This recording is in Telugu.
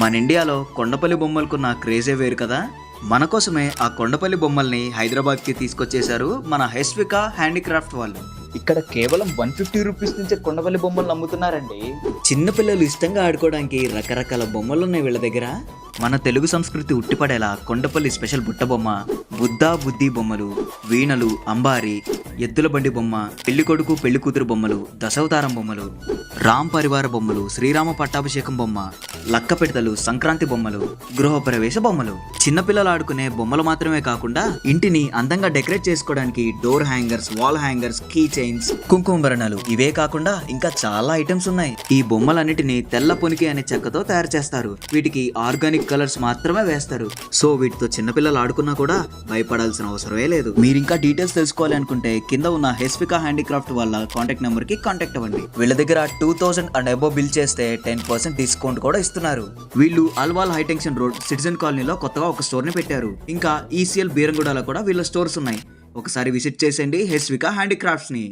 మన ఇండియాలో కొండపల్లి బొమ్మలకున్న క్రేజే వేరు కదా. మన కోసమే ఆ కొండపల్లి బొమ్మల్ని హైదరాబాద్కి తీసుకొచ్చేశారు మన హెస్విక హ్యాండీక్రాఫ్ట్ వాళ్ళు. ఇక్కడ కేవలం 150 రూపీస్ నుంచే కొండపల్లి బొమ్మలు అమ్ముతున్నారండి. చిన్నపిల్లలు ఇష్టంగా ఆడుకోవడానికి రకరకాల బొమ్మలు ఉన్నాయి వీళ్ళ దగ్గర. మన తెలుగు సంస్కృతి ఉట్టిపడేలా కొండపల్లి స్పెషల్ బుట్ట బొమ్మ, బుద్ధా బుద్ధి బొమ్మలు, వీణలు, అంబారి, ఎద్దుల బండి బొమ్మ, పెళ్లి కొడుకు పెళ్లి కూతురు బొమ్మలు, దశావతారం బొమ్మలు, రామ్ పరివార బొమ్మలు, శ్రీరామ పట్టాభిషేకం బొమ్మ, లక్క పిడతలు, సంక్రాంతి బొమ్మలు, గృహప్రవేశ బొమ్మలు. చిన్నపిల్లలు ఆడుకునే బొమ్మలు మాత్రమే కాకుండా ఇంటిని అందంగా డెకరేట్ చేసుకోవడానికి door hangers, wall hangers, key chains, కుంకుమ భరణాలు, ఇవే కాకుండా ఇంకా చాలా ఐటమ్స్ ఉన్నాయి. ఈ బొమ్మలన్నిటిని తెల్ల పొనికి అనే చెక్కతో తయారు చేస్తారు. వీటికి ఆర్గానిక్ కలర్స్ మాత్రమే వేస్తారు. సో వీటితో చిన్నపిల్లలు ఆడుకున్నా కూడా భయపడాల్సిన అవసరమే లేదు. మీరు ఇంకా డీటెయిల్స్ తెలుసుకోవాలి అనుకుంటే కింద ఉన్న హెస్విక హ్యాండీక్రాఫ్ట్ వాళ్ళ కాంటాక్ట్ నెంబర్ కి కాంటాక్ట్ అవ్వండి. వీళ్ళ దగ్గర 2000 అండ్ అబోవ్ బిల్ చేస్తే 10% డిస్కౌంట్ కూడా ఇస్తున్నారు. వీళ్ళు అల్వాల్ హైటెన్షన్ రోడ్ సిటిజన్ కాలనీలో కొత్తగా ఒక స్టోర్ ని పెట్టారు. ఇంకా ఈసీఎల్ బీరంగూడలో కూడా వీళ్ళ స్టోర్స్ ఉన్నాయి. ఒకసారి విజిట్ చేసేయండి హెస్విక హ్యాండీక్రాఫ్ట్స్ ని.